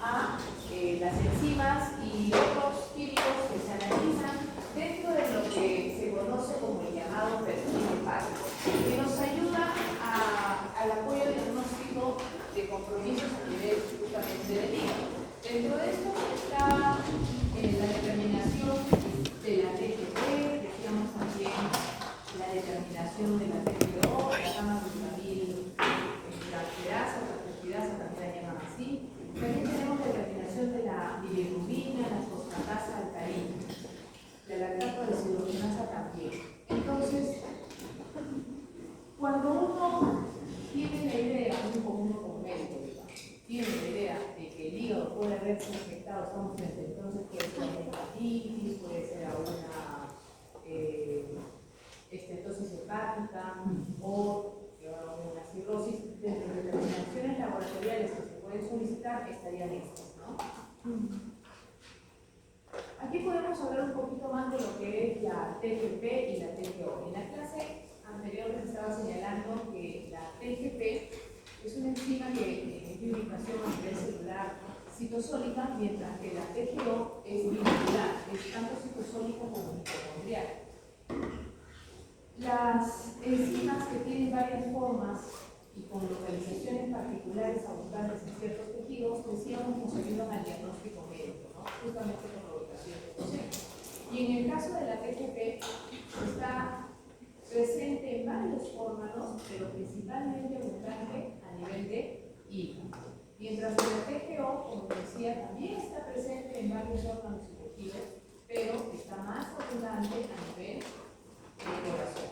a las enzimas y otros químicos que se analizan dentro de lo que se conoce como el llamado perfil hepático, que nos ayuda al apoyo diagnóstico de compromisos a nivel justamente del hígado. Dentro de esto está la determinación de la TGP, decíamos también la determinación de la TGO, la gamma-glutamil transferasa o transferasa, también la llaman así. También tenemos la determinación de la bilirrubina, la fosfatasa alcalina, la lactato deshidrogenasa también. Entonces, cuando uno tiene la idea, uno como médico, tiene la idea de que el hígado puede haberse infectado, estamos frente, entonces puede ser una hepatitis, puede ser una estenosis hepática o una cirrosis. Dentro de las determinaciones laboratoriales que se pueden solicitar estarían estas, ¿no? Aquí podemos hablar un poquito más de lo que es la TGP y la TGO. En la clase anterior les estaba señalando que la TGP es una enzima que tiene ubicación a nivel celular citosólica, mientras que la TGO es bilocular, es tanto citosólica como mitocondrial. Las enzimas que tienen varias formas y con localizaciones particulares abundantes en ciertos tejidos, decíamos, nos ayudan al diagnóstico médico, ¿no? Justamente por la ubicación de los centros. Y en el caso de la TGP, está presente en varios órganos, pero principalmente abundante a nivel de hígado. Mientras que la TGO, como decía, también está presente en varios órganos y tejidos, pero está más abundante a nivel de corazón,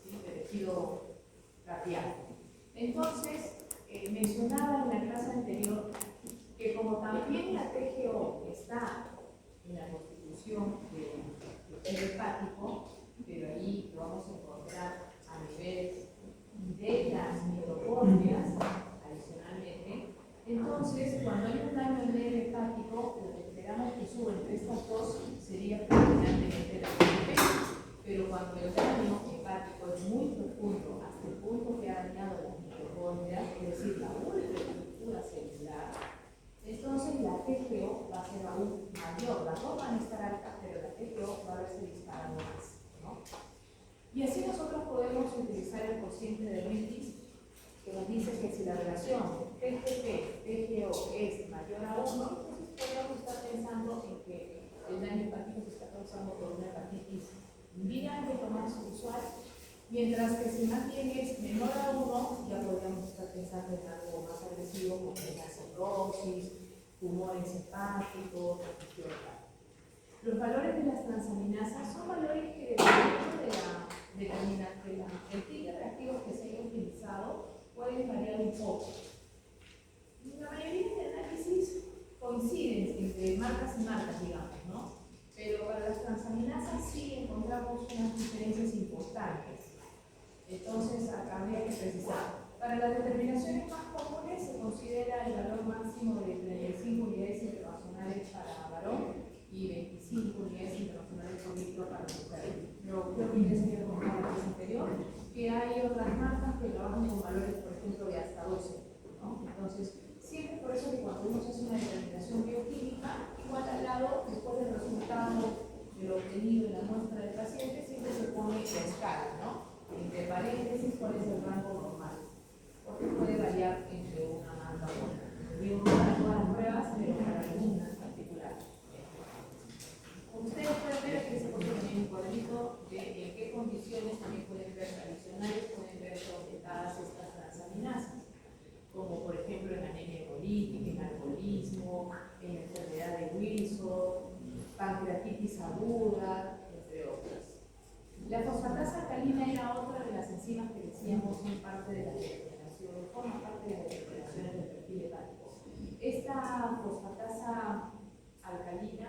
¿sí? De tejido cardíaco. Entonces, mencionaba en la clase anterior que como también la TGO está en la constitución del hepático, pero ahí lo vamos a encontrar a nivel de las mitocondrias, adicionalmente. Entonces, cuando hay un daño en el hepático, lo que esperamos que suba entre estas dos sería predominantemente la TGP. Pero cuando el daño hepático es muy profundo, hasta el punto que ha dañado las mitocondrias, es decir, la ultraestructura celular, entonces la TGO va a ser aún mayor. Las dos van a estar altas, pero la TGO va a verse disparando más, ¿no? Y así nosotros podemos utilizar el cociente de Willis, que nos dice que si la relación TGP-TGO es mayor a 1, entonces podríamos estar pensando en que el daño hepático se está causando por una hepatitis viral de formato usual, mientras que si más bien es menor a 1, ya podríamos estar pensando en algo más agresivo como la cirrosis, tumores hepáticos, los valores de las transaminasas son valores que dependiendo del tipo de reactivos que se haya utilizado pueden variar un poco. La mayoría de análisis coinciden entre marcas y marcas, digamos, ¿no? Pero para las transaminasas sí encontramos unas diferencias importantes. Entonces, habría que precisar. Para las determinaciones más comunes se considera el valor máximo de 35 unidades internacionales para varón y 25 unidades internacionales por litro para mujer. Pero creo que ya se había comentado en la clase anterior que hay otras marcas que trabajan con valores, por ejemplo, de hasta 12, ¿no? Entonces, siempre por eso que cuando uno hace una determinación bioquímica, igual al lado, después del resultado de lo obtenido en la muestra del paciente, siempre se pone la escala, ¿no? Entre paréntesis, cuál es el rango normal. Porque puede variar entre una marca u otra. Digo, no para todas las pruebas, pero para algunas en particular. Como ustedes pueden ver, aquí se pone también un cuadrito de en qué condiciones también pueden ver adicionales, pueden ver aumentadas estas transaminasas, como por ejemplo en anemia hemolítica, en alcoholismo, en enfermedad de Wilson, pancreatitis aguda, entre otras. La fosfatasa alcalina era otra de las enzimas que decíamos son parte de la determinación, forma parte de las determinaciones del perfil hepático. Esta fosfatasa alcalina,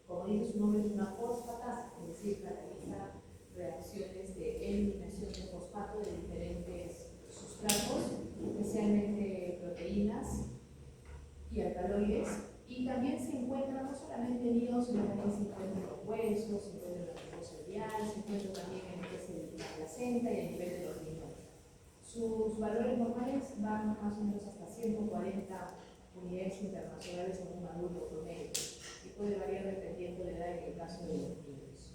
como dice su nombre, es una fosfatasa, es decir, cataliza reacciones de eliminación de fosfato de diferentes sustratos, especialmente proteínas y alcaloides, y también se encuentra no solamente en hígado, sino también se encuentra en los huesos, se encuentra en la mucosa, se encuentra también en lo que es la placenta y a nivel de los riñones. Sus valores normales van más o menos hasta 140 unidades internacionales en un adulto promedio, y puede variar dependiendo de la edad en el caso de los niños.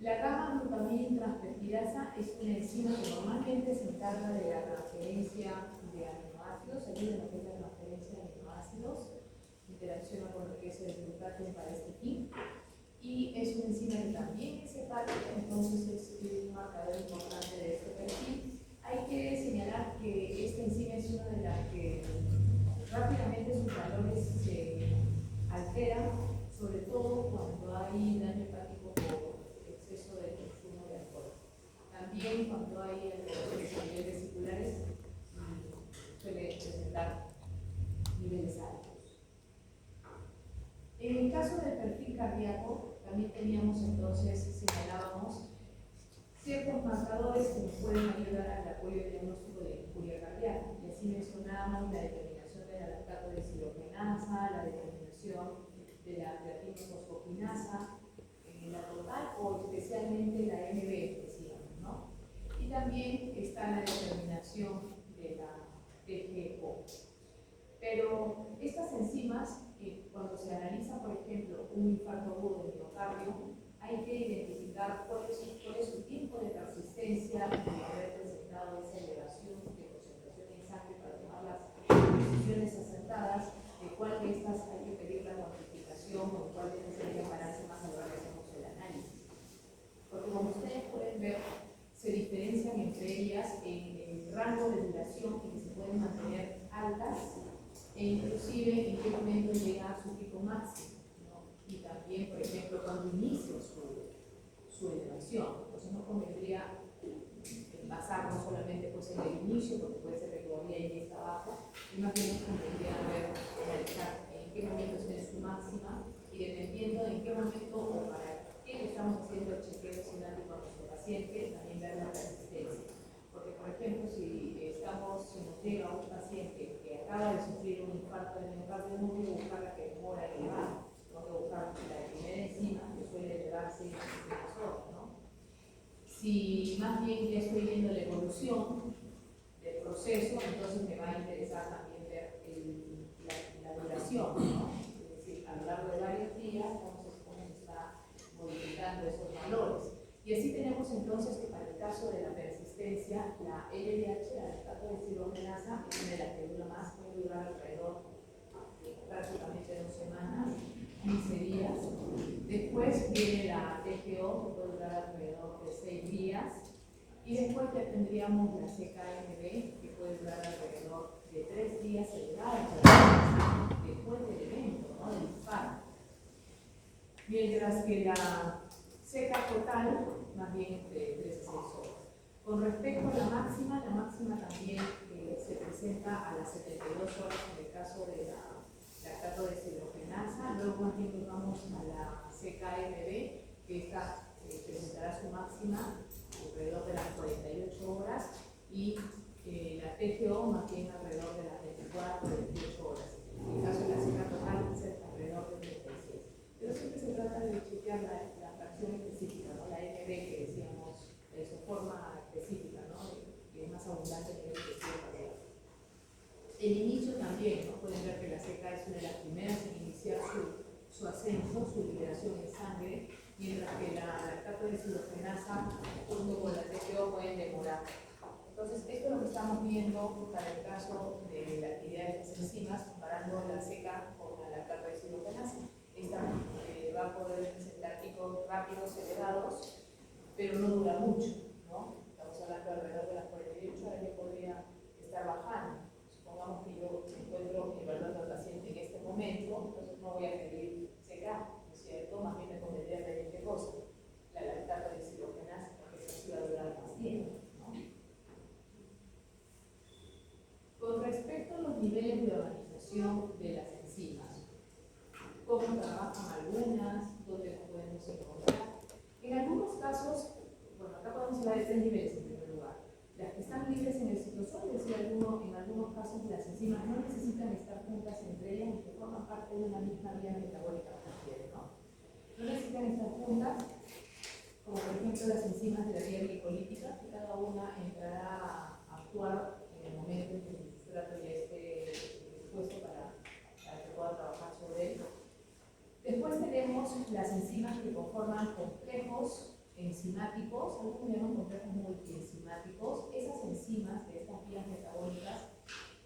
La gamma-glutamina transpeptidasa es una enzima que normalmente se encarga de la transferencia de aminoácidos, ayuda en lo que es la transferencia de aminoácidos, interacciona con lo que es el glutatión para este fin, y es una enzima que también es hepática, entonces es un marcador importante de este perfil. Hay que señalar que esta enzima es una de las que rápidamente sus valores se alteran, sobre todo cuando hay daño hepático por exceso de consumo de alcohol. También cuando hay alteraciones a niveles vesiculares suele presentar niveles altos. En el caso del perfil cardíaco, también teníamos entonces, señalábamos ciertos marcadores que nos pueden ayudar al apoyo diagnóstico de injuria cardíaca. Y así mencionábamos la determinación de la lactato deshidrogenasa, la determinación de la creatinofosfokinasa, la total o especialmente la NB, decíamos, ¿no? Y también está la determinación de la TGO. Pero estas enzimas, cuando se analiza, por ejemplo, un infarto agudo del miocardio, hay que identificar cuál es su tiempo de persistencia y haber presentado esa elevación de concentración en sangre para tomar las decisiones acertadas de cuál de estas hay que pedir la cuantificación o cuál de estas hay que pararse más a la hora que hacemos el análisis. Porque como ustedes pueden ver, se diferencian entre ellas en el rango de duración en que se pueden mantener altas e inclusive en qué momento llega a su pico máximo, ¿no? Y también, por ejemplo, cuando inicia su elevación. Entonces no convendría basarnos solamente pues, en el inicio, porque puede ser que todavía llegue hasta abajo, y más bien nos convendría analizar en qué momento está en su máxima y dependiendo en qué momento o para qué le estamos haciendo el chequeo sináptico a nuestro paciente, también ver la persistencia. Porque, por ejemplo, si nos llega un paciente que acaba de sufrir un infarto de miocardio, no voy a buscar la que demora en elevar, tengo que buscar la primera enzima que suele elevarse en las horas, ¿no? Si más bien ya estoy viendo la evolución del proceso, entonces me va a interesar también ver la duración, ¿no? Es decir, a lo largo de varios días, cómo se está modificando esos valores. Y así tenemos entonces que para el caso de la persistencia, la LDH, la lactato deshidrogenasa, es una de las que dura más, puede durar alrededor de prácticamente 2 semanas, 15 días. Después viene la TGO, que puede durar alrededor de 6 días. Y después ya tendríamos la CKMB, que puede durar alrededor de 3 días elevados después del evento, ¿no? Del infarto. Mientras que la seca total, más bien de 3 a 6 horas. Con respecto a la máxima también se presenta a las 72 horas en el caso de la lactato deshidrogenasa. Luego más bien nos vamos a la CKMB, que esta presentará su máxima alrededor de las 48 horas y la TGO más bien alrededor de las 24 o 28 horas. En el caso de la seca total, alrededor de 36. Pero siempre se trata de chequear la fracción específica, ¿no? La NB que decíamos, de su forma específica, ¿no? Que es más abundante en el tejido cardíaco. El inicio también, ¿no? Pueden ver que la seca es una de las primeras en iniciar su ascenso, su liberación en sangre, mientras que la lactato deshidrogenasa junto con la TGO pueden demorar. Entonces, esto es lo que estamos viendo para el caso de la actividad de estas enzimas, comparando la seca con la lactato deshidrogenasa. Esta va a poder presentar picos rápidos, elevados, pero no dura mucho, ¿no? Estamos hablando alrededor de las 48 horas, yo podría estar bajando. Supongamos que yo me encuentro evaluando al paciente en este momento, entonces no voy a pedir seca, ¿no es cierto? Más bien me convendría pedir qué cosa, la lactato deshidrogenasa, porque esa sí va a durar más tiempo, ¿no? Con respecto a los niveles de organización de las enzimas, cómo trabajan algunas, dónde las podemos encontrar. En algunos casos, bueno, acá podemos hablar de 3 niveles en primer lugar. Las que están libres en el citosol, es decir, en algunos casos las enzimas no necesitan estar juntas entre ellas y que forman parte de una misma vía metabólica, ¿no? No necesitan estar juntas, como por ejemplo las enzimas de la vía glicolítica, que cada una entrará a actuar en el momento en que sustrato ya esté dispuesto para que pueda trabajar sobre él. Después tenemos las enzimas que conforman complejos enzimáticos, algunos llaman complejos multienzimáticos. Esas enzimas de estas vías metabólicas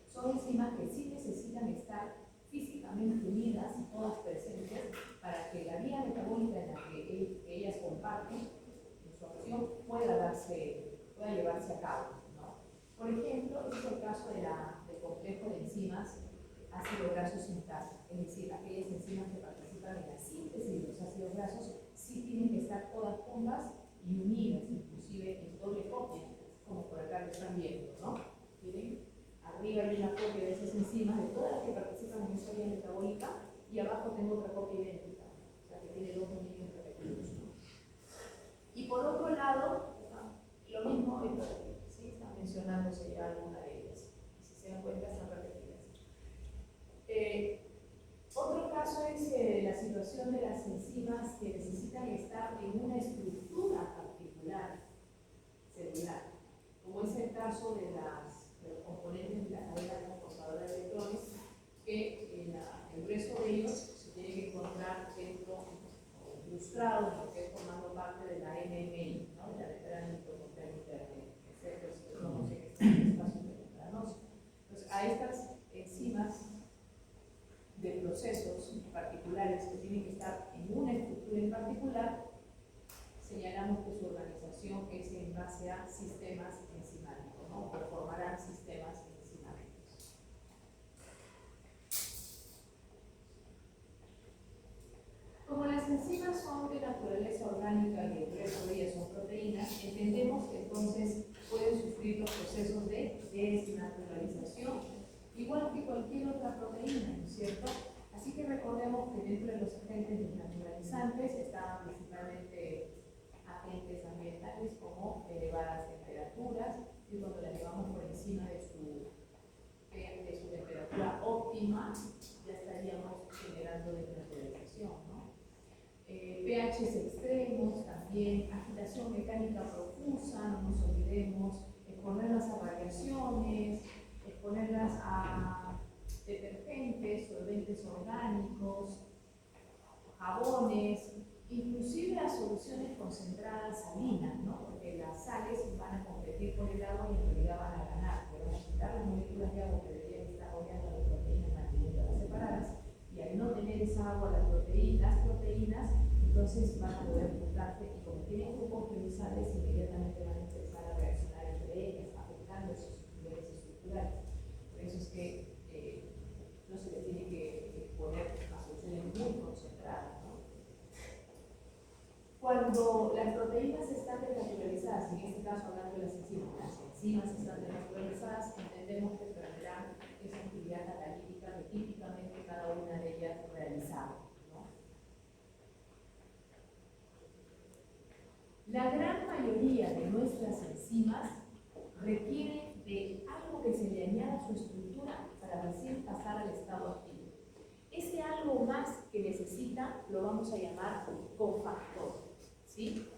son enzimas que sí necesitan estar físicamente unidas y todas presentes para que la vía metabólica en la que ellas comparten en su acción pueda llevarse a cabo, ¿no? Por ejemplo, este es el caso del complejo de enzimas ácido graso sintasa, es decir, aquellas enzimas que participan en la síntesis de los ácidos grasos sí tienen que estar todas juntas y unidas, inclusive en doble copia, como por acá lo están viendo, ¿no? ¿Miren? Arriba hay una copia de esas enzimas, de todas las que participan en esa vía metabólica, y abajo tengo otra copia idéntica, o sea que tiene dos dominios repetidos, ¿no? Y por otro lado, lo mismo, ¿sí? Están mencionándose ya alguna de ellas, si se dan cuenta están repetidas. Otro caso es la situación de las enzimas que necesitan estar en una estructura particular celular, como es el caso de los componentes de la cadena transportadora de electrones, que el grueso de ellos se tiene que encontrar dentro o incrustado en lo que es formando parte de la NMI, ¿no? De la membrana mitocondrial interna, excepto si se conoce que está en el espacio membranoso. Entonces, a estas enzimas de procesos particulares que tienen que estar en una estructura en particular, señalamos que su organización es en base a sistemas enzimáticos, ¿no? O formarán sistemas enzimáticos. Como las enzimas son de naturaleza orgánica y el resto de ellas son proteínas, entendemos que entonces pueden sufrir los procesos de desnaturalización, igual que cualquier otra proteína, ¿no es cierto? Así que recordemos que dentro de los agentes desnaturalizantes están principalmente agentes ambientales como elevadas temperaturas, y cuando la llevamos por encima de su temperatura óptima, ya estaríamos generando desnaturalización, ¿no? pHs extremos también, agitación mecánica profusa, no nos olvidemos, exponerlas a variaciones, exponerlas a detergentes, solventes orgánicos, jabones, inclusive a soluciones concentradas salinas, ¿no? Porque las sales van a competir por el agua y en realidad van a ganar, pero van a quitar las moléculas de agua que deberían estar rodeando las proteínas, manteniéndolas separadas, y al no tener esa agua las proteínas, entonces van a poder juntarse, y como tienen grupos de sales, inmediatamente van a empezar a reaccionar entre ellas, afectando sus niveles estructurales. Por eso es que no se les tiene que poner a soluciones muy concentradas, ¿no? Cuando las proteínas están desnaturalizadas, en este caso hablando de las enzimas están desnaturalizadas, entendemos que perderán esa actividad catalítica que típicamente cada una de ellas realizaba, ¿no? La gran mayoría de nuestras enzimas requieren de algo que se le añada a su estructura para recién pasar al estado activo. Ese algo más que necesita lo vamos a llamar cofactor, ¿sí?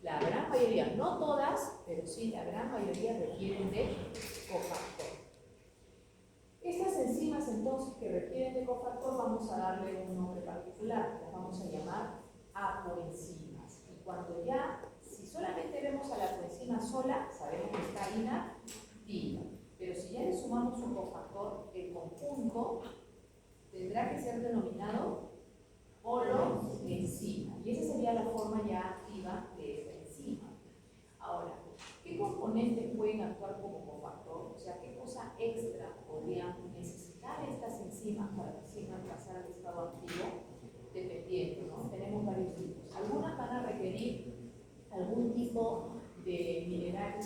La gran mayoría, no todas, pero sí la gran mayoría requieren de cofactor. Estas enzimas entonces que requieren de cofactor vamos a darle un nombre particular, las vamos a llamar apoenzimas. Y cuando ya, si solamente vemos a la coenzima sola, sabemos que está inactiva. Pero si ya le sumamos un cofactor, el conjunto tendrá que ser denominado poloenzima. Y esa sería la forma ya activa de esta enzima. Ahora, ¿qué componentes pueden actuar como cofactor? O sea, ¿qué cosa extra podrían necesitar estas enzimas para recién pasar al estado activo? Dependiendo, ¿no? Tenemos varios tipos. Algunas van a requerir algún tipo de mineral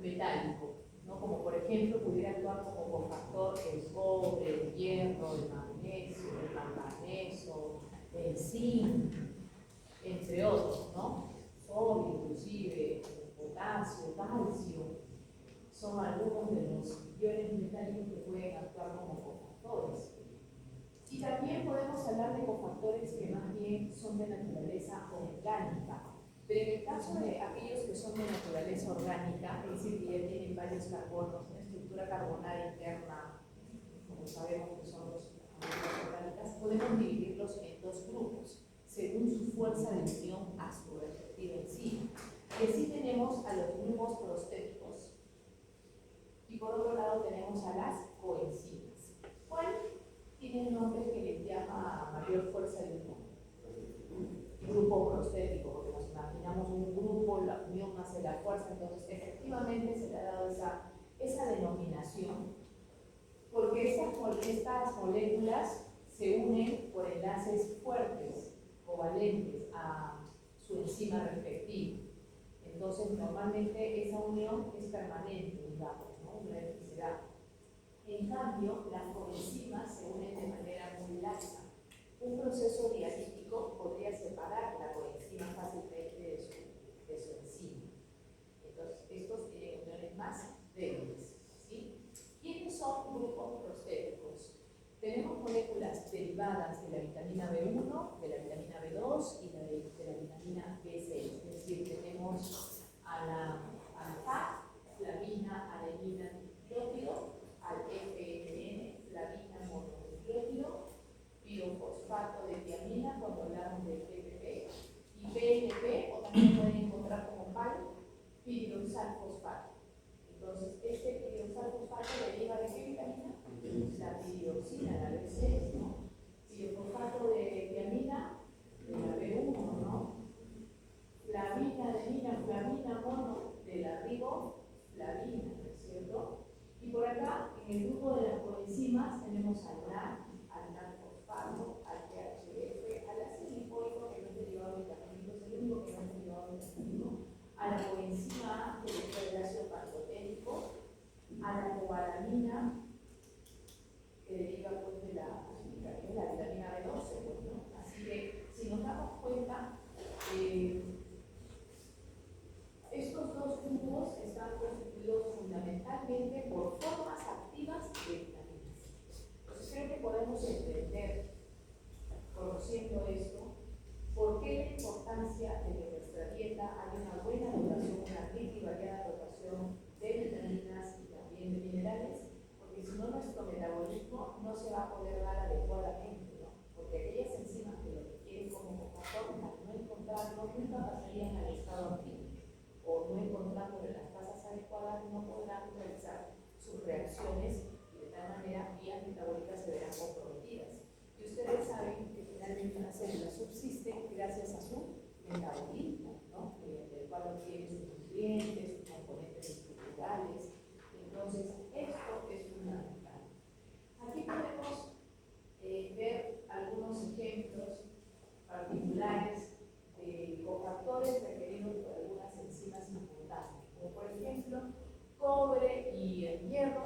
metálico, ¿no? Como por ejemplo pudiera actuar como cofactor el cobre, el hierro, el magnesio, el manganeso, el zinc, entre otros, ¿no? Sodio, inclusive, potasio, calcio, son algunos de los iones metálicos que pueden actuar como cofactores. Y también podemos hablar de cofactores que más bien son de naturaleza orgánica. Pero en el caso de aquellos que son de naturaleza orgánica, es decir, que ya tienen varios carbonos estructura carbonaria interna, como sabemos que son los moléculas orgánicas, podemos dividirlos en dos grupos, según su fuerza de unión a su respectiva enzima. Y así tenemos a los grupos prostéticos. Y por otro lado tenemos a las coenzimas. ¿Cuál tiene un nombre que les llama mayor fuerza de unión? Grupo prostético, porque nos imaginamos un grupo, la unión hace la fuerza, entonces efectivamente se le ha dado esa denominación, porque estas moléculas se unen por enlaces fuertes, covalentes a su enzima respectiva. Entonces, normalmente esa unión es permanente, digamos, ¿no? Una electricidad. En cambio, las coenzimas se unen de manera muy laxa. Un proceso dialítico podría separar la coenzima fácilmente de su enzima. Entonces, estos tienen uniones más débiles, ¿sí? ¿Quiénes son grupos prostéticos? Tenemos moléculas derivadas de la vitamina B1, de la vitamina B2 y de la vitamina B6. Es decir, tenemos al FAT, flavina, adenina, nucleótido, al FMN, flavina, mononucleótido, pirofosfato de tiamina, cuando hablamos de PPP, y PNP, o también pueden encontrar como PAL, piridoxalfosfato. Entonces, este piridoxalfosfato deriva de qué vitamina? La piridoxina, la B6, ¿no? Pirofosfato de tiamina, de la B1, ¿no? Flavina, adenina, flavina, mono, de la riboflavina, ¿no es cierto? Y por acá, en el grupo de las coenzimas, tenemos al NAD, al NAD-fosfato, al THF, al ácido lipoico, que no es derivado vitamínico, es el único que no es derivado vitamínico, a la coenzima A, que es el ácido pantoténico, a la cobalamina, que deriva pues, de la vitamina B12, pues, ¿no? Así que, si nos damos cuenta, estos dos grupos están constituidos fundamentalmente por formas activas de vitaminas. Entonces creo que podemos entender, conociendo esto, por qué la importancia de que en nuestra dieta haya una buena dotación, una rica y variada dotación de vitaminas y también de minerales, porque si no nuestro metabolismo no se va a poder dar adecuadamente, ¿no? Porque aquellas enzimas que lo requieren como cofactor, al no encontrarlo, nunca pasarían al estado activo, o no encontrándole las tasas adecuadas, no podrán realizar sus reacciones y de tal manera vías metabólicas se verán comprometidas. Y ustedes saben que finalmente las células subsisten gracias a su metabolismo, ¿no? Mediante el cual obtienen sus nutrientes, sus componentes estructurales. Entonces, esto es fundamental. Aquí podemos ver algunos ejemplos particulares de cofactores requeridos por algunas enzimas importantes, como por ejemplo cobre y el hierro,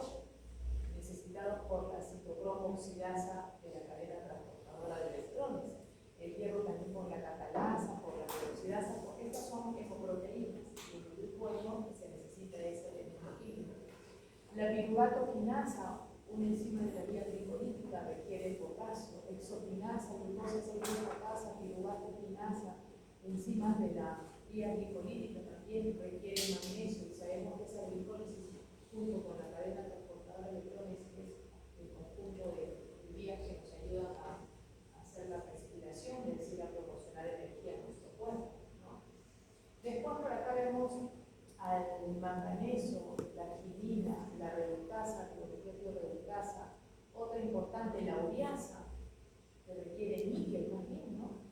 necesitados por la citocromo oxidasa de la cadena transportadora de electrones. El hierro también por la catalasa, por la peroxidasa, porque estas son hemoproteínas y en el grupo hemo se necesita ese elemento químico. La piruvato-quinasa, una enzima de la vía glicolítica, requiere potasio. Exoquinasa, glucosa 6-fosfatasa, piruvato-quinasa, enzimas de la vía glicolítica también requieren magnesio, y sabemos que esa glicólisis, junto con la cadena transportadora de electrones, es el conjunto de vías que nos ayudan a hacer la respiración, es decir, a proporcionar energía a nuestro cuerpo, ¿no? Después por acá vemos al manganeso, la quinina, la reductasa, el reductasa, otra importante, la ureasa, que requiere níquel también, ¿no?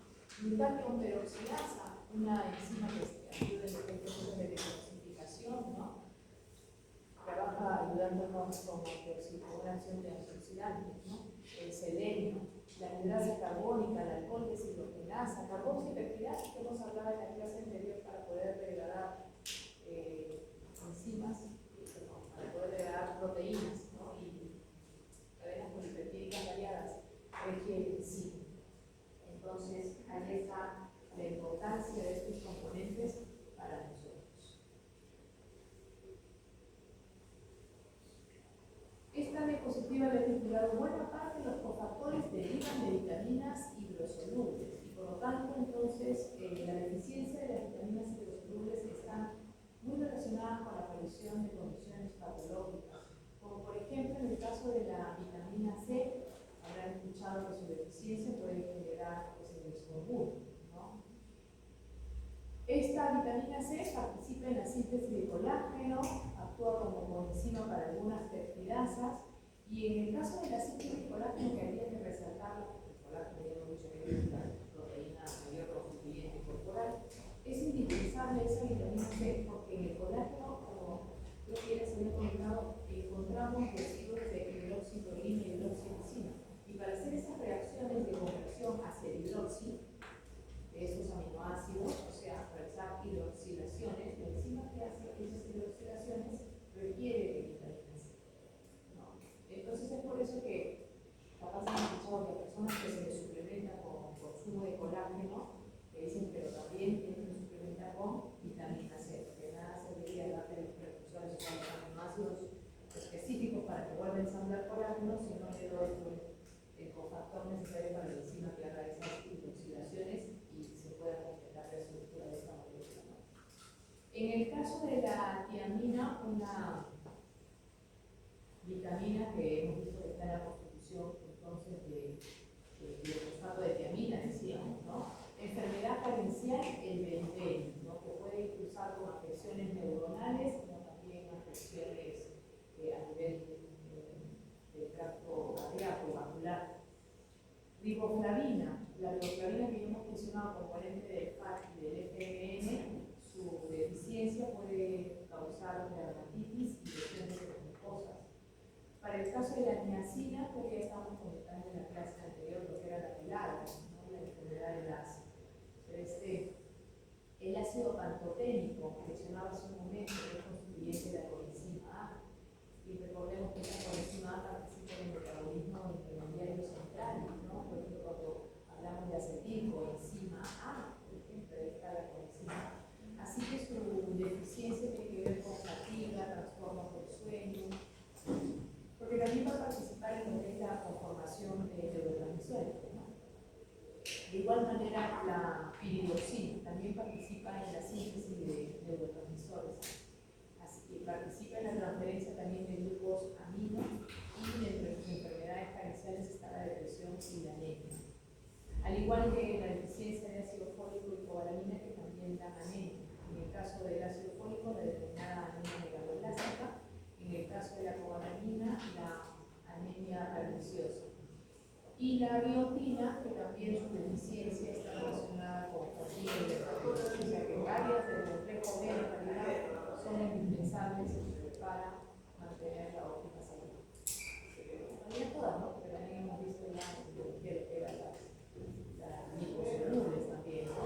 Glutatión peroxidasa, una enzima que ayuda en el proceso de detoxificación, ¿no? Trabaja ayudándonos con una acción de antioxidantes, ¿no? El selenio, la hidrasa carbónica, el alcohol deshidrogenasa, carboxipeptidasa, que hemos hablado en la clase anterior para poder degradar enzimas, para poder degradar proteínas, ¿no? Y cadenas polipeptídicas variadas requieren zinc. Entonces, ahí está la importancia de estos componentes para nosotros. Esta diapositiva le he titulado buena parte de los cofactores derivan de vitaminas hidrosolubles y por lo tanto, entonces, la deficiencia de las vitaminas hidrosolubles está muy relacionada con la aparición de condiciones patológicas, con como por ejemplo en el caso de la vitamina C, habrán escuchado que su deficiencia puede generar pues, el escorbut, ¿no? Esta vitamina C participa en la síntesis de colágeno, actúa como coenzima para algunas peptidasas, y en el caso de la síntesis de colágeno, que habría que resaltar, porque el colágeno ya hemos dicho que es la proteína mayor constituyente corporal, es indispensable esa vitamina C porque en el colágeno, como yo ya se había comentado, encontramos residuos de hidroxiprolina y hidroxilisina. Y para hacer esas reacciones de conversión hacia el hidroxi, de estos aminoácidos, o sea, realizar hidroxilaciones, la enzima que hace esas hidroxilaciones requiere de vitamina C, ¿no? Entonces es por eso que capaz han escuchado que personas que se les suplementan con consumo de colágeno, que dicen, pero también tienen que suplementar con vitamina C, porque nada serviría darle los precursores o los aminoácidos específicos para que vuelva a ensamblar colágeno si no le doy el cofactor necesario para la enzima que haga esas hidroxilaciones y se pueda completar la estructura de esta molécula, ¿no? En el caso de la tiamina, una vitamina que hemos visto que está en la constitución entonces de fosfato de tiamina, decíamos, ¿no? Enfermedad carencial, el benceno, ¿no? Que puede impulsar con afecciones neuronales, como también afecciones a nivel del tracto cardíaco, vascular. Riboflavina, la riboflavina que ya hemos mencionado, componente del FAT y del FMN, su deficiencia puede causar dermatitis y lesiones mucosas. Para el caso de la niacina, pues ya estábamos comentando en la clase anterior lo que era la pilagra, ¿no? La enfermedad del ácido. Pero el ácido pantoténico, que mencionaba hace un momento, que es constituyente de la coenzima A, y recordemos que esta coenzima A participa en el metabolismo intermediario central, ¿no? Por ejemplo, cuando hablamos de acetilcoenzima A, por ejemplo, ahí está la coenzima. Así que su deficiencia tiene que ver con fatiga, trastornos del sueño, porque también va a participar en lo que es la conformación de neurotransmisores, ¿no? De igual manera, la piridoxina también participa en la síntesis de neurotransmisores. Así que participa en la transferencia también de grupos amino, y entre sus enfermedades carenciales está la depresión y la anemia. Al igual que la deficiencia de ácido fólico y cobalamina, que también dan anemia. En el caso del ácido fólico, la denominada anemia megaloblástica. En el caso de la cobalamina, la anemia perniciosa. Y la biotina, que también su deficiencia está relacionada con fatiga y depresión. O sea que varias del complejo B de calidad son indispensables para mantener la óptima salud. Todavía todas, ¿no? Porque también hemos visto ya en biología lo que eran las liposolubles también, ¿no?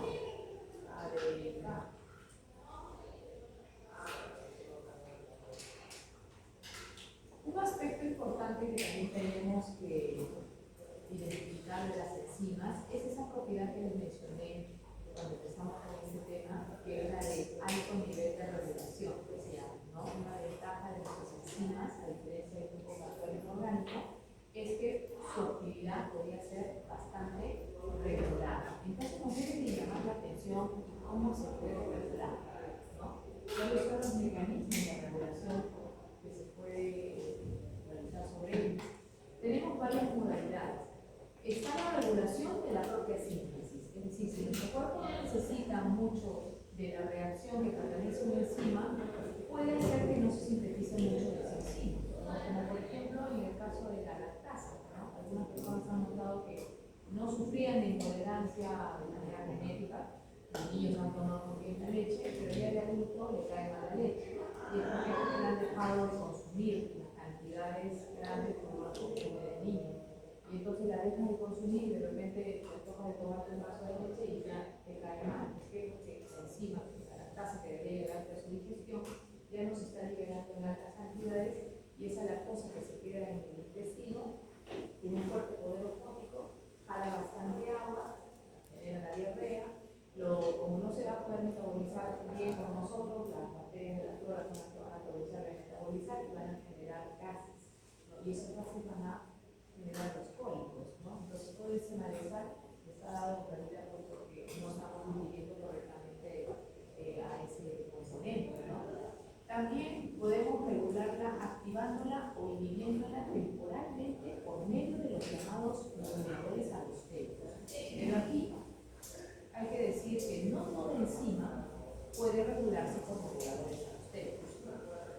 A, D, K. Un aspecto importante que también tenemos que identificar de las enzimas es esa propiedad que les mencioné cuando empezamos con este tema, que es la de alto nivel de regulación, que se llama, ¿no? Una ventaja de nuestras enzimas, a diferencia de un cofactor inorgánico, es que su actividad podría ser bastante regulada. Entonces nos debe de llamar la atención cómo se puede regular, ¿no? ¿Cuáles son los mecanismos de regulación que se puede realizar sobre ellos? Tenemos varias modalidades. Está la regulación de la propia síntesis, es decir, si nuestro cuerpo no necesita mucho de la reacción que cataliza una enzima, puede ser que no se sintetice mucho de esa enzima, ¿no? Como por ejemplo en el caso de la lactasa, ¿no? Algunas personas han notado que no sufrían de intolerancia de manera genética, los niños han tomado muy bien la leche, pero ya de adulto le cae mal la leche, y es porque han dejado de consumir las cantidades grandes como lo consume de niño. Y entonces la dejas de consumir y de repente te toca de tomarte un vaso de leche y ya te cae mal. ¿Por qué? Porque encima la lactasa que debería llegar a su digestión ya no se está liberando en altas cantidades, y esa lactosa que se queda en el intestino tiene un fuerte poder osmótico, jala bastante agua, genera la diarrea. Como no se va a poder metabolizar bien con nosotros, las bacterias de la flora son las que van a aprovechar de metabolizar y van a generar gases, ¿no? Y esos gases van a generar los cólicos, ¿no? Entonces todo ese malestar está dado en realidad porque no estamos digiriendo correctamente a ese componente, ¿no? También podemos regular la activándola o inhibiéndola temporalmente por medio de los llamados moduladores alostéricos. Pero aquí hay que decir que no toda enzima puede regularse por moduladores alostéricos.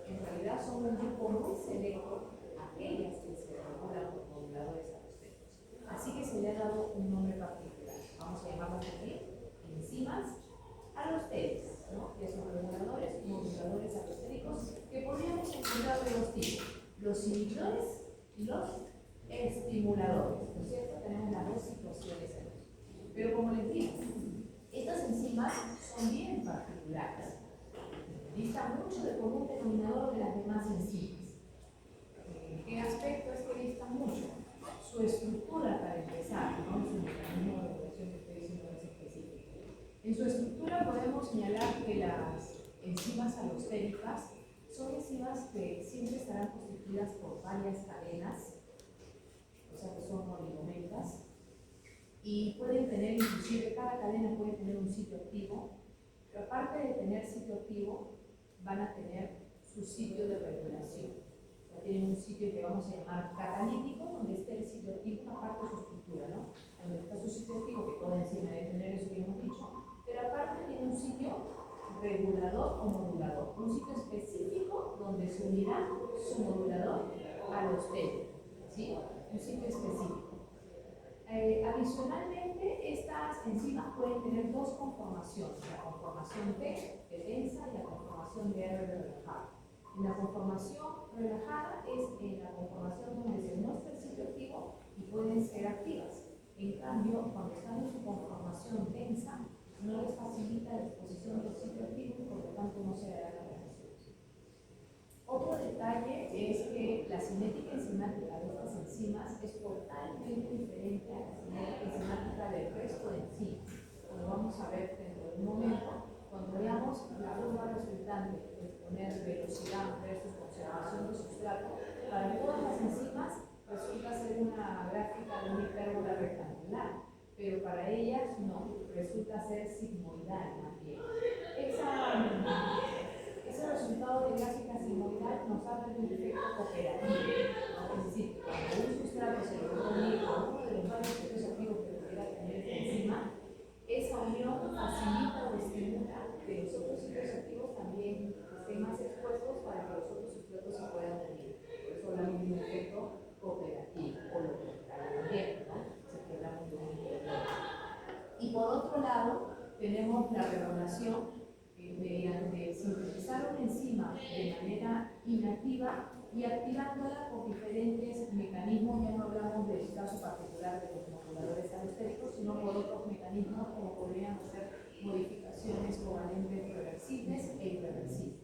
En realidad son un grupo muy selecto aquellas que se regulan por moduladores alostéricos. Así que se le ha dado un nombre particular. Vamos a llamarlos aquí enzimas alostéricas, ¿no? Que son reguladores, moduladores alostéricos, que podríamos encontrar de dos tipos: los inhibidores y los estimuladores, ¿no es cierto? Tenemos las dos situaciones aquí. Pero como les digo, estas enzimas son bien particulares. Distan mucho del común denominador de las demás enzimas. ¿Qué aspecto es que distan mucho? Su estructura, para empezar, ¿no? Su mecanismo de regulación que estoy diciendo es específico. En su estructura podemos señalar que las enzimas alostéricas son enzimas que siempre estarán constituidas por varias cadenas, o sea que son oligoméricas, y pueden tener, inclusive cada cadena puede tener un sitio activo, pero aparte de tener sitio activo, van a tener su sitio de regulación. O sea, tienen un sitio que vamos a llamar catalítico, donde está el sitio activo, aparte de su estructura, ¿no? Donde está su sitio activo, que toda enzima debe tener, eso que hemos dicho, pero aparte tiene un sitio regulador o modulador, un sitio específico donde se unirá su modulador alostérico, ¿sí? Un sitio específico. Adicionalmente, estas enzimas pueden tener dos conformaciones: la conformación T, de densa, y la conformación de R, de relajada. En la conformación relajada es en la conformación donde se muestra el sitio activo y pueden ser activas. En cambio, cuando están en su conformación densa, no les facilita la exposición del sitio activo y por lo tanto no se dará la reacción. Otro detalle es que la cinética enzimática de estas enzimas es totalmente diferente a la cinética enzimática del resto de enzimas. Como vamos a ver dentro de un momento, cuando veamos la curva resultante de poner velocidad versus conservación de sustrato, para todas las enzimas resulta ser una gráfica de una hipérbola rectangular, pero para ellas no, resulta ser sigmoidal también. Ese resultado de gráfica sigmoidal nos habla de un efecto cooperativo, ¿no? Es decir, cuando un sustrato se logró unir con uno de los varios efectos activos que pudiera tener esta enzima, esa unión facilita o estimula que los otros sitios activos también estén más expuestos para que los otros sustratos se puedan unir. Por eso hablamos de un efecto cooperativo, o lo contrario también, ¿no? Si hablamos de un equilibrio. Y por otro lado, tenemos la regulación mediante sintetizar una enzima de manera inactiva y activándola por diferentes mecanismos. Ya no hablamos del caso particular de los moduladores alostéricos, sino por otros mecanismos como podrían ser modificaciones covalentes reversibles e irreversibles.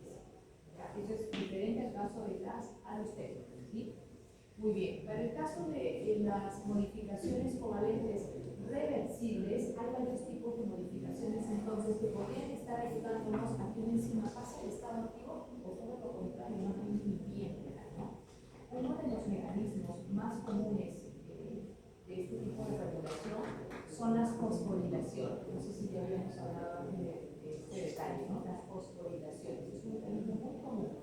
Eso es diferente al caso de las alostéricas, ¿sí? Muy bien, para el caso de las modificaciones covalentes reversibles, hay varios tipos de modificaciones entonces que podrían estar ayudándonos a que una enzima pase de estado activo o todo lo contrario, más bien inhibiéndola, ¿no? Uno de los mecanismos más comunes de este tipo de regulación son las fosforilaciones. No sé si ya habíamos hablado de este detalle, ¿no? Las fosforilaciones es un mecanismo muy común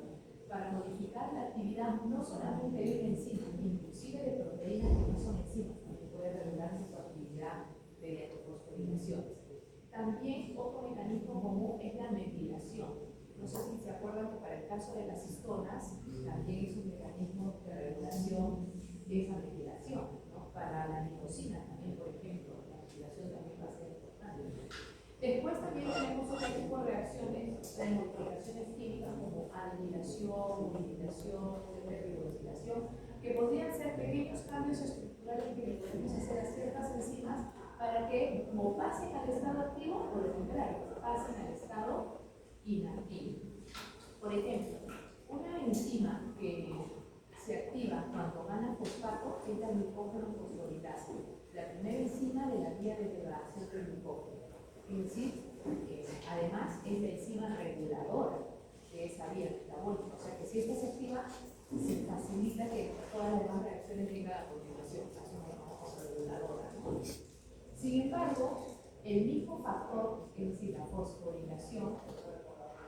para modificar la actividad no solamente de una enzima, inclusive de proteínas que no son enzimas, también puede regularse su actividad mediante fosforilaciones. También otro mecanismo común es la metilación. No sé si se acuerdan que para el caso de las histonas también es un mecanismo de regulación de esa metilación, ¿no? Para la nicosina también, por ejemplo, la metilación también va a ser importante. Después también tenemos otro tipo de reacciones, de modificaciones químicas como alquilación, unificación, hidroxilación, que podrían ser pequeños cambios estructurales que le podemos hacer a ciertas enzimas para que, como pasen al estado activo, o lo contrario, pasen al estado inactivo. Por ejemplo, una enzima que se activa cuando gana fosfato es la glucógeno fosforilasa, la primera enzima de la vía de degradación del glucógeno. Es decir, además es la enzima reguladora de esa vía metabólica, o sea que si esta se activa, se facilita que todas las demás reacciones vengan a continuación, o sea, es una reguladora, ¿no? Sin embargo, el mismo factor, es decir, la fosforilación,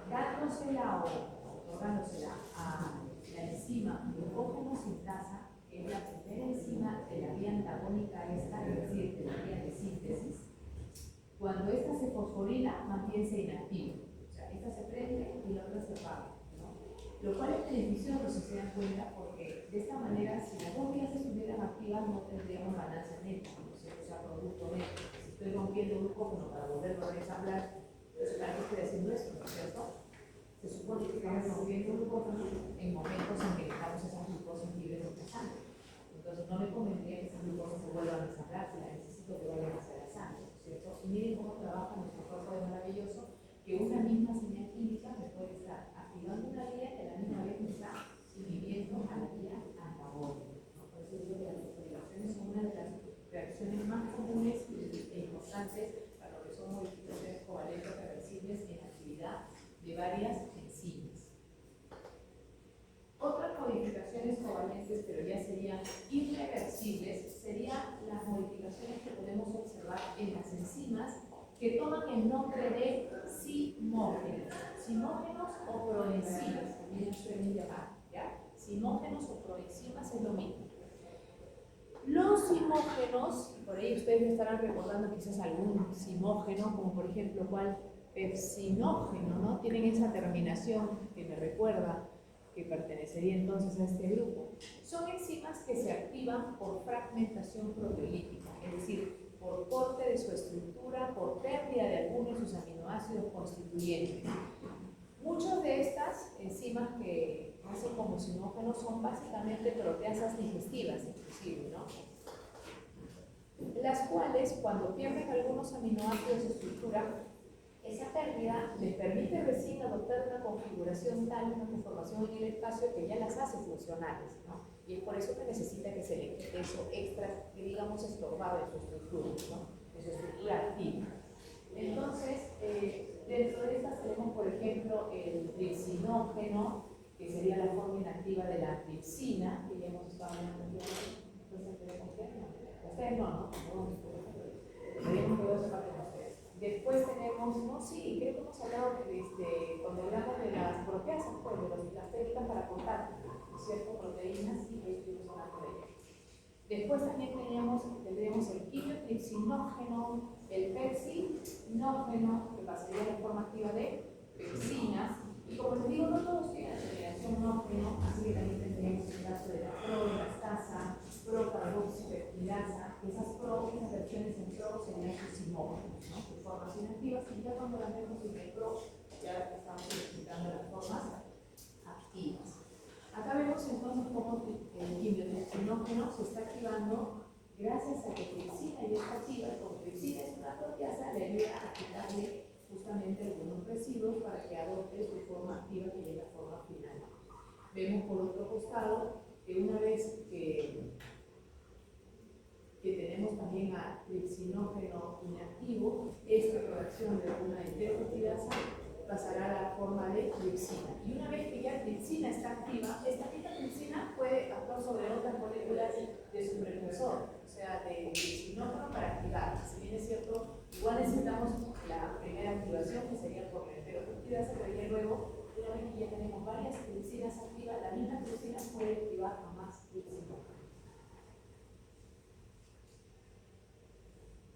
dándosela o otorgándosela a la la enzima glucógeno sintasa es la primera enzima de la vía antagónica a esta, es decir, de la vía de síntesis. Cuando esta se fosforila, más bien se inactiva. O sea, esta se prende y la otra se apaga, ¿no? Lo cual es beneficioso si se dan cuenta, porque de esta manera, si las dos vías estuvieran activas, no tendríamos ganancia neta, ¿no? O sea, producto neto. Si estoy rompiendo un glucógeno para volverlo a ensamblar, entonces, ¿para qué estoy haciendo esto? ¿No es cierto? Se supone que estamos rompiendo glucógeno en momentos en que dejamos esas glucosas libres de sangre. Entonces, no me convendría que esas glucosas se vuelvan a ensamblar, si la necesito que vayan hacia la sangre, ¿no es cierto? Y miren cómo trabaja nuestro cuerpo de maravilloso, que una misma señal química me puede estar activando una vía que a la misma vez me está inhibiendo a la vía antagónica, ¿no? Por eso digo que las fosforilaciones son una de las reacciones más comunes e importantes para lo que son modificaciones covalentes reversibles en actividad de varias enzimas. Otras modificaciones covalentes, pero ya serían irreversibles, serían las modificaciones que podemos observar en las enzimas que toman el nombre de simógenos. Simógenos o proenzimas, también suelen llamar, ¿ya? Simógenos o proenzimas es lo mismo. Los simógenos, por ahí ustedes me estarán recordando quizás algún simógeno, como por ejemplo cuál pepsinógeno, ¿no? Tienen esa terminación que me recuerda que pertenecería entonces a este grupo. Son enzimas que se activan por fragmentación proteolítica, es decir, por corte de su estructura, por pérdida de algunos de sus aminoácidos constituyentes. Muchas de estas enzimas que hacen como simógenos son básicamente proteasas digestivas, inclusive, ¿no? Las cuales, cuando pierden algunos aminoácidos de estructura, esa pérdida les permite recién adoptar una configuración tal, una conformación en el espacio que ya las hace funcionales, ¿no? Y es por eso que necesita que se le quite eso extra, que digamos estorbado en su estructura, ¿no? En su estructura activa. Entonces, dentro de estas tenemos, por ejemplo, el tripsinógeno, que sería la forma inactiva de la tripsina, que ya hemos estado hablando anteriormente. Ustedes no, habíamos quedado esa parte con ustedes. Después tenemos, no, sí, creo que hemos hablado cuando hablamos de las proteasas, pues, de las técnicas para cortar, ¿cierto? Proteínas, y ahí estuvimos hablando de ello. Después también tendríamos el quimiotripsinógeno, el pepsinógeno, que pasaría a la forma activa de pepsinas. Y como les digo, no todos tienen terminación nógeno, así que también tendríamos el caso de la proelastasa, procarboxipeptidasa. Esas versiones en pro serían sus simógenos, ¿no? De formas inactivas, y ya cuando las vemos en el pro, ya estamos explicando las formas activas. Acá vemos entonces cómo el quimiotripsinógeno se está activando gracias a que tripsina ya está activa. Como tripsina es una proteasa, le ayuda a quitarle justamente algunos residuos para que adopte su forma activa que llega a forma final. Vemos por otro costado que una vez que tenemos también a tripsinógeno inactivo, esta reacción de una enteropeptidasa pasará a la forma de tripsina. Y una vez que ya tripsina está activa, esta misma tripsina puede actuar sobre otras moléculas de su precursor, o sea, de tripsinógeno para activar. Si bien es cierto, igual necesitamos la primera activación, que sería por la enteropeptidasa, pero ya luego, una vez que ya tenemos varias tripsinas activas, la misma tripsina puede activar a más tripsinógeno.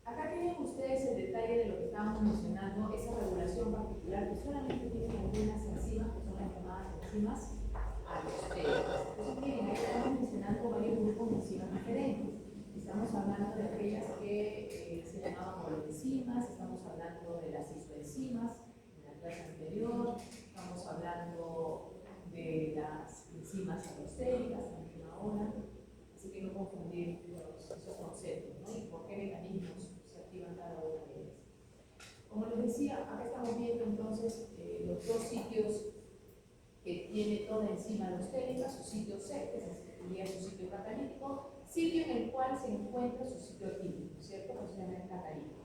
Acá tienen ustedes el detalle de lo que estábamos mencionando, esa regulación particular que solamente tienen algunas enzimas, que son las llamadas enzimas alostéricas. Entonces, miren, ahí estamos mencionando varios grupos de enzimas diferentes. Estamos hablando de aquellas que se llamaban coenzimas, estamos hablando de las isoenzimas en la clase anterior, estamos hablando de las enzimas alostéricas también ahora, así que no confundir esos conceptos, ¿no? Y por qué mecanismos se activan cada una de ellas. Como les decía, acá estamos viendo entonces los dos sitios que tiene toda enzima alostérica, su sitio C, que sería su sitio catalítico, sitio en el cual se encuentra su sitio químico, ¿cierto? Que se llama catalítico.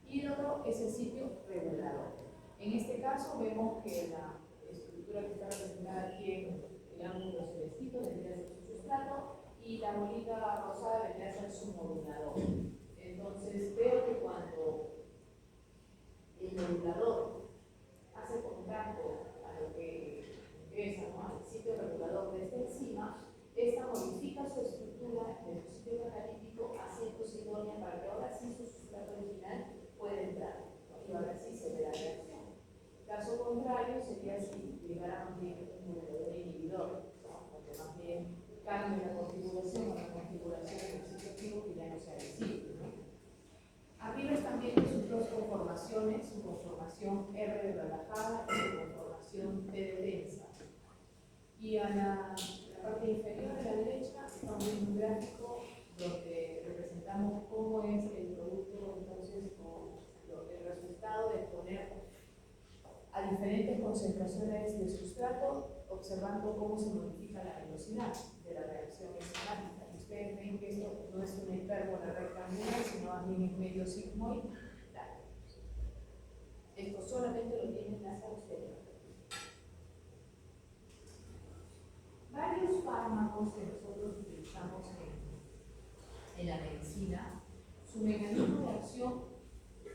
Y el otro es el sitio regulador. En este caso vemos que la estructura que está representada aquí en el ángulo celestito vendría a ser su sustrato, y la bolita rosada vendría a ser su modulador. Entonces veo que cuando el modulador hace contacto a lo que ingresa, ¿no? Al sitio regulador de esta su conformación R relajada y su conformación T densa. Y a la parte inferior de la derecha estamos viendo un gráfico donde representamos cómo es el producto, entonces, el resultado de poner a diferentes concentraciones de sustrato, observando cómo se modifica la velocidad de la reacción enzimática. Y ustedes ven que esto no es una hipérbola rectangular, sino más bien es medio sigmoide. Esto solamente lo tienen las austeras. Varios fármacos que nosotros utilizamos en la medicina, su mecanismo de acción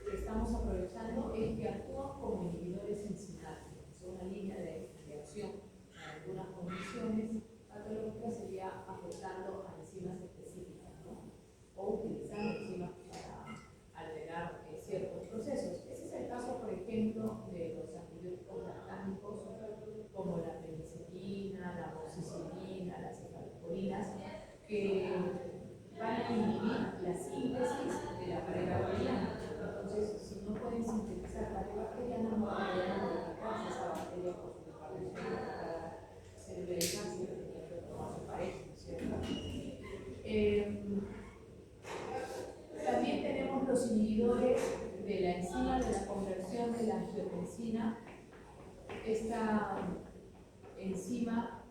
que estamos aprovechando es que actúan como inhibidores enzimáticos. Es una línea de acción en algunas condiciones patológicas sería afectando a enzimas específicas, ¿no? O utilizando enzimas para alterar ciertos procesos. Ese es el caso, por ejemplo, de los antibióticos lactámicos como la penicilina, la amoxicilina, las cefaloporinas, que van a inhibir la síntesis de la pared bacteriana. Entonces, si no pueden sintetizar pared bacteriana, no van a poder modificarse esa bacteria por su desarrollo para célula de cáncer teniendo que tomar su pared, ¿no es cierto? También tenemos los inhibidores de la enzima de la conversión de la angiotensina. Esta enzima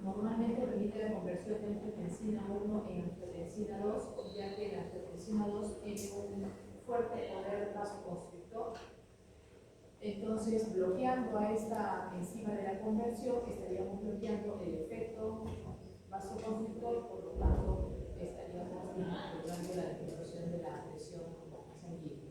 normalmente permite la conversión de angiotensina 1 en angiotensina 2, ya que la angiotensina 2 tiene un fuerte poder vasoconstrictor. Entonces, bloqueando a esta enzima de la conversión, estaríamos bloqueando el efecto vasoconstrictor, por lo tanto, estaríamos controlando la disminución de la presión sanguínea.